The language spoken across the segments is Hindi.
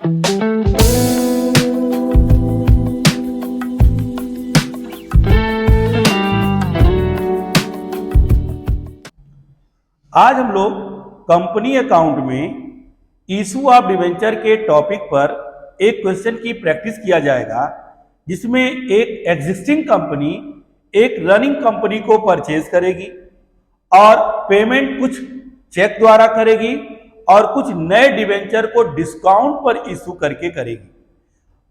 आज हम लोग कंपनी अकाउंट में इशू ऑफ डिवेंचर के टॉपिक पर एक क्वेश्चन की प्रैक्टिस किया जाएगा, जिसमें एक एग्जिस्टिंग कंपनी एक रनिंग कंपनी को परचेज करेगी और पेमेंट कुछ चेक द्वारा करेगी और कुछ नए डिवेंचर को डिस्काउंट पर इशू करके करेगी।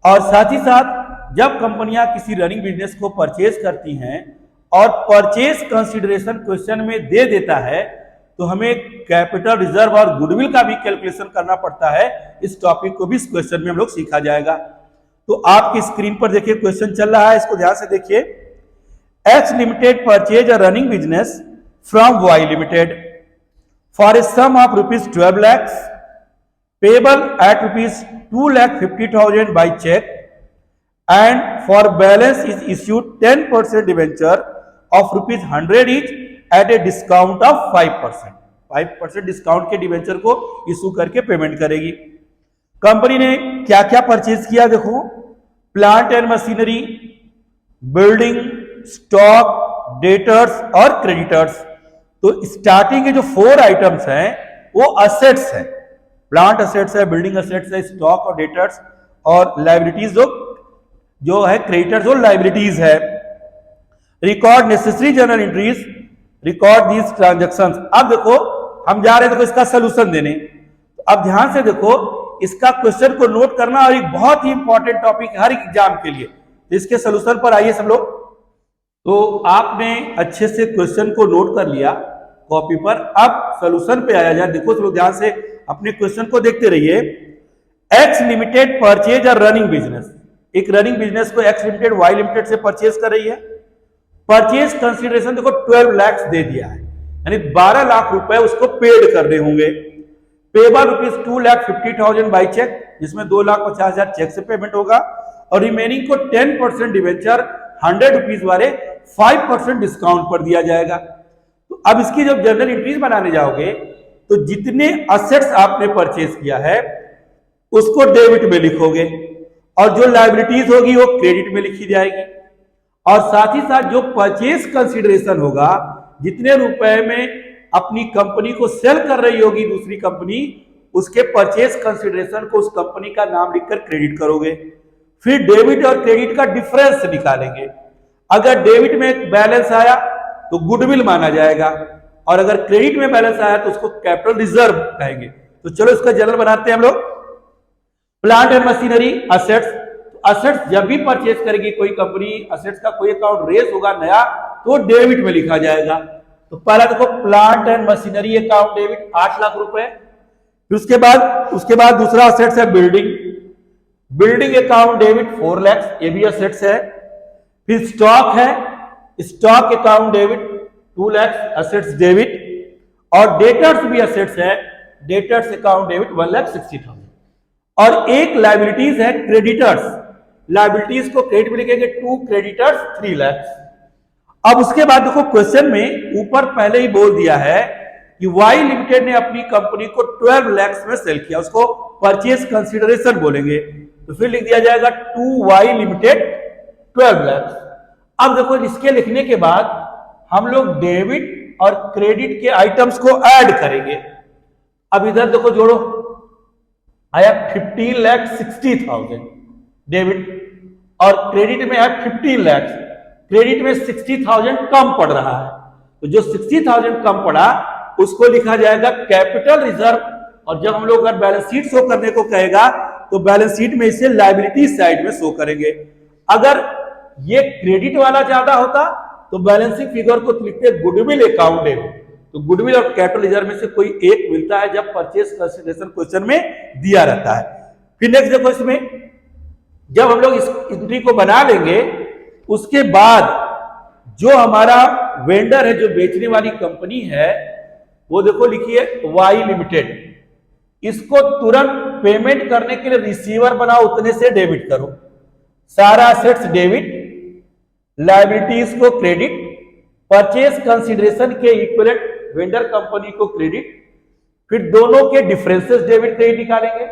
और साथ ही साथ जब कंपनियां किसी रनिंग बिजनेस को परचेज करती हैं और परचेज कंसिडरेशन क्वेश्चन में दे देता है, तो हमें कैपिटल रिजर्व और गुडविल का भी कैलकुलेशन करना पड़ता है। इस टॉपिक को भी इस क्वेश्चन में हम लोग सीखा जाएगा। तो आपकी स्क्रीन पर देखिए क्वेश्चन चल रहा है, इसको ध्यान से देखिए। X limited purchase a running business from Y limited for a sum of ₹12 lakhs payable at ₹2,50,000 by cheque and for balance is issued 10% debenture of ₹100 each at a discount of 5%। 5% discount के डिवेंचर को इशू करके पेमेंट करेगी। कंपनी ने क्या क्या परचेज किया देखो, plant and machinery, building, stock, debtors और क्रेडिटर्स। तो स्टार्टिंग के जो 4 आइटम्स हैं वो असेट्स हैं, प्लांट असेट्स है, बिल्डिंग असेट्स है, स्टॉक और डेटर्स, और लाइबिलिटीज जो है क्रेडिटर्स और लाइबिलिटीज है। Record necessary journal entries, record these transactions. अब देखो हम जा रहे हैं देखो इसका सोल्यूशन देने। तो अब ध्यान से देखो, इसका क्वेश्चन को नोट करना और एक बहुत ही इंपॉर्टेंट टॉपिक है हर एग्जाम के लिए। तो इसके सोल्यूशन पर आइए सब लोग। तो आपने अच्छे से क्वेश्चन को नोट कर लिया कॉपी पर, अब सोल्यूशन पे आया जाए। देखो सब लोग ध्यान से अपने क्वेश्चन को देखते रहिए। एक्स लिमिटेड परचेज और रनिंग बिजनेस, एक रनिंग बिजनेस को एक्स लिमिटेड वाई लिमिटेड से परचेज कर रही है। परचेज कंसिडरेशन देखो 12 लाख दे दिया है, यानी 12 लाख रुपए उसको पेड करने होंगे। पेबल ₹2,50,000 बाई चेक, जिसमें 2,50,000 चेक से पेमेंट होगा, और रिमेनिंग को 10% डिवेंचर ₹100 वाले 5% डिस्काउंट पर दिया जाएगा। तो अब इसकी जब जर्नल एंट्रीज बनाने जाओगे तो जितने असेट्स आपने परचेज किया है उसको डेबिट में लिखोगे, और जो लायबिलिटीज होगी वो क्रेडिट में लिखी जाएगी। और साथ ही साथ जो परचेज कंसिडरेशन होगा, जितने रुपए में अपनी कंपनी को सेल कर रही होगी दूसरी कंपनी, उसके परचेज कंसिडरेशन को उस कंपनी का नाम लिखकर क्रेडिट करोगे। फिर डेबिट और क्रेडिट का डिफरेंस निकालेंगे। अगर डेबिट में बैलेंस आया तो गुडविल माना जाएगा, और अगर क्रेडिट में बैलेंस आया तो उसको कैपिटल रिजर्व कहेंगे। तो चलो इसका जर्नल बनाते हैं हम लोग। Plant and machinery assets, assets जब भी परचेज करेगी कोई कंपनी, असेट्स का कोई अकाउंट रेस होगा नया, तो डेबिट में लिखा जाएगा। तो पहला देखो plant and machinery account debit 8 lakh रुपए। फिर उसके बाद दूसरा असेट्स है building, building account debit 4 lakh, ये भी असेट्स है। फिर स्टॉक है, stock account debit 2 lakh, assets debit. और डेटर्स भी असेट्स है, डेटर्स अकाउंट डेबिट 1,60,000। और एक लायबिलिटीज है क्रेडिटर्स, लायबिलिटीज को क्रेडिट में लिखेंगे 2 क्रेडिटर्स 3 लाख। अब उसके बाद देखो क्वेश्चन में ऊपर पहले ही बोल दिया है कि वाई लिमिटेड ने अपनी कंपनी को 12 लाख में सेल किया, उसको परचेज कंसिडरेशन बोलेंगे। तो फिर लिख दिया जाएगा 2Y लिमिटेड 12 लाख। अब देखो इसके लिखने के बाद हम लोग डेबिट और क्रेडिट के आइटम्स को ऐड करेंगे। अब इधर देखो जोड़ो, आया 15,60,000 डेबिट, और क्रेडिट में है 15 लाख। क्रेडिट में 60,000 कम पड़ रहा है, तो जो 60,000 कम पड़ा उसको लिखा जाएगा कैपिटल रिजर्व। और जब हम लोग अगर बैलेंस शीट शो करने को कहेगा तो बैलेंस शीट में इसे लायबिलिटी साइड में शो करेंगे। अगर ये क्रेडिट वाला ज्यादा होता तो बैलेंसिंग फिगर को लिखते गुडविल अकाउंट डेबिट। तो गुडविल और कैपिटल रिजर्व में से कोई एक मिलता है जब परचेज कंसिडरेशन क्वेश्चन में दिया रहता है। फिर नेक्स्ट देखो, इसमें जब हम लोग इस एंट्री को बना लेंगे, उसके बाद जो हमारा वेंडर है, जो बेचने वाली कंपनी है, वो देखो लिखिए वाई लिमिटेड। इसको तुरंत पेमेंट करने के लिए रिसीवर बनाओ, उतने से डेबिट करो। सारा असेट्स डेबिट, लायबिलिटीज को क्रेडिट, परचेज कंसिडरेशन के इक्विवेलेंट वेंडर कंपनी को क्रेडिट, फिर दोनों के डिफरेंसेस डेबिट क्रेडिट निकालेंगे,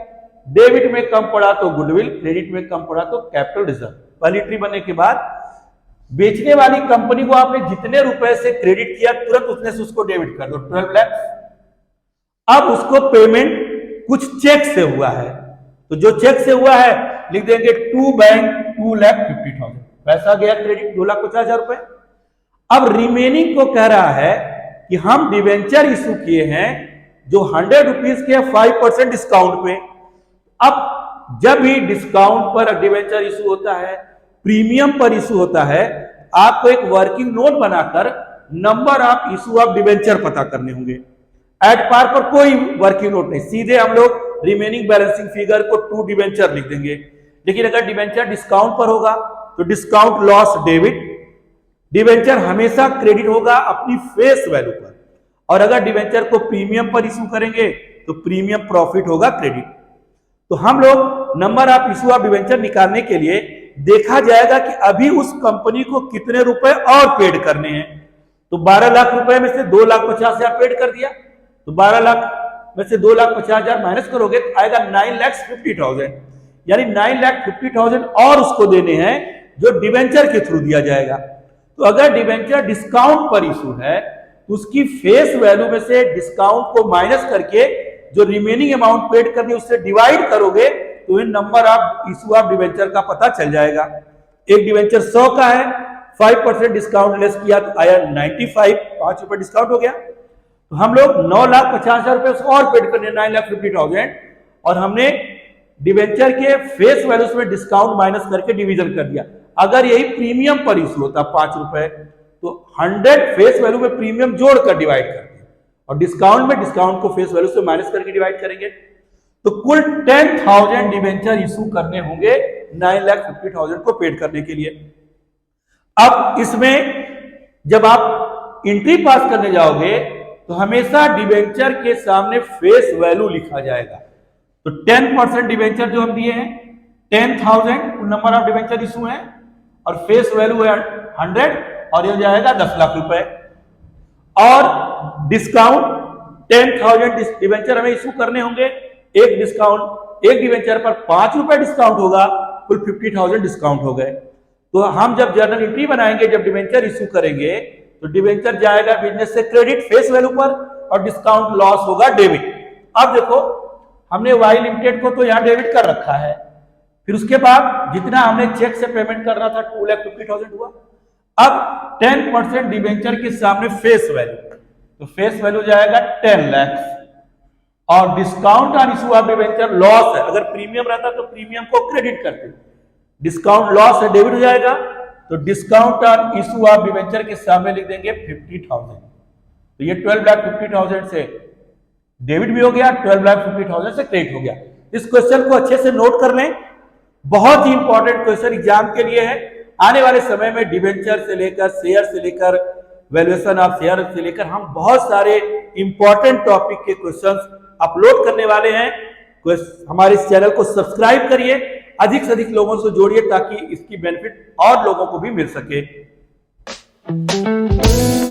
डेबिट में कम पड़ा तो गुडविल, क्रेडिट में कम पड़ा तो कैपिटल रिजर्व। पहली एंट्री बनने के बाद बेचने वाली कंपनी को आपने जितने रुपए से क्रेडिट किया तुरंत उसने से उसको डेबिट कर दो 12 लाख। अब उसको पेमेंट कुछ चेक से हुआ है, तो जो चेक से हुआ है लिख देंगे टू बैंक 2,50,000, पैसा गया क्रेडिट 2,50,000 रुपए। अब रिमेनिंग को कह रहा है कि हम डिवेंचर इशू किए हैं जो 100 रुपीज के 5% डिस्काउंट पे। अब जब भी डिस्काउंट पर डिवेंचर इशू होता है, प्रीमियम पर इशू होता है, आपको एक वर्किंग नोट बनाकर number of issue of debenture पता करने होंगे। एट पार पर कोई वर्किंग नोट नहीं, सीधे हम लोग रिमेनिंग बैलेंसिंग फिगर को टू डिवेंचर लिख देंगे। लेकिन अगर डिवेंचर डिस्काउंट पर होगा तो डिस्काउंट लॉस डेबिट, डिवेंचर हमेशा क्रेडिट होगा अपनी फेस वैल्यू पर, और अगर डिवेंचर को प्रीमियम पर इशू करेंगे तो प्रीमियम प्रॉफिट होगा क्रेडिट। तो हम लोग number of issue of debenture निकालने के लिए देखा जाएगा कि अभी उस कंपनी को कितने रुपए और पेड करने हैं। तो 12 लाख रुपए में से 2,50,000 पेड कर दिया, तो 12 लाख में से 2,50,000 माइनस करोगे तो आएगा 9,50,000, यानी 9,50,000 और उसको देने हैं जो डिवेंचर के थ्रू दिया जाएगा। तो अगर डिवेंचर डिस्काउंट पर इशू है तो उसकी फेस वैल्यू में से डिस्काउंट को माइनस करके जो रिमेनिंग अमाउंट पेड करनी है उससे डिवाइड करोगे तो इन number of issue of debenture का पता चल जाएगा। एक डिवेंचर 100 का है, 5% डिस्काउंट लेस किया तो आया 95, 5 रुपए डिस्काउंट हो गया। तो हम लोग 9,50,000 रुपए और पेड करने 9,50,000, और हमने डिवेंचर के फेस वैल्यूज में डिस्काउंट माइनस करके डिवीजन कर दिया। अगर यही प्रीमियम पर इशू होता 5 रुपए तो 100 फेस वैल्यू में प्रीमियम जोड़कर डिवाइड कर दिया, और डिस्काउंट में डिस्काउंट को फेस वैल्यू से माइनस करके डिवाइड करेंगे। तो कुल 10,000 डिवेंचर इशू करने होंगे 9,50,000 को पेड करने के लिए। अब इसमें जब आप एंट्री पास करने जाओगे तो हमेशा डिवेंचर के सामने फेस वैल्यू लिखा जाएगा। तो 10% डिवेंचर जो हम दिए हैं 10,000 नंबर ऑफ डिवेंचर इशू है, और फेस वैल्यू है 100, और यह जाएगा 10 लाख रुपए। और डिस्काउंट 10,000 डिवेंचर हमें इशू करने होंगे, एक डिवेंचर पर 5 रुपए डिस्काउंट होगा, कुल 50,000 डिस्काउंट हो गए। तो हम जब जर्नल एंट्री बनाएंगे, जब डिवेंचर इशू करेंगे तो डिवेंचर जाएगा बिजनेस से क्रेडिट फेस वैल्यू पर, और डिस्काउंट लॉस होगा डेबिट। अब देखो हमने वाई लिमिटेड को तो यहां डेबिट कर रखा है, फिर उसके बाद जितना हमने चेक से पेमेंट करना था 2,50,000 हुआ। अब 10% डिवेंचर के सामने फेस वैल्यू, तो फेस वैल्यू जाएगा 10 लाख, और discount on issue of debenture loss है, अगर प्रीमियम रहता तो प्रीमियम को क्रेडिट करते, डिस्काउंट लॉस है डेबिट हो जाएगा, तो discount on issue of debenture के सामने लिख देंगे 50,000। तो ये 12,50,000 से डेबिट भी हो गया, 12,50,000 से क्रेडिट हो गया। इस क्वेश्चन को अच्छे से नोट कर लें, बहुत ही इंपॉर्टेंट क्वेश्चन एग्जाम के लिए है। आने वाले समय में डिवेंचर से लेकर शेयर से लेकर वैल्यूएशन ऑफ शेयर से लेकर हम बहुत सारे इंपॉर्टेंट टॉपिक के क्वेश्चंस अपलोड करने वाले हैं। हमारे इस चैनल को सब्सक्राइब करिए, अधिक से अधिक लोगों से जोड़िए ताकि इसकी बेनिफिट और लोगों को भी मिल सके।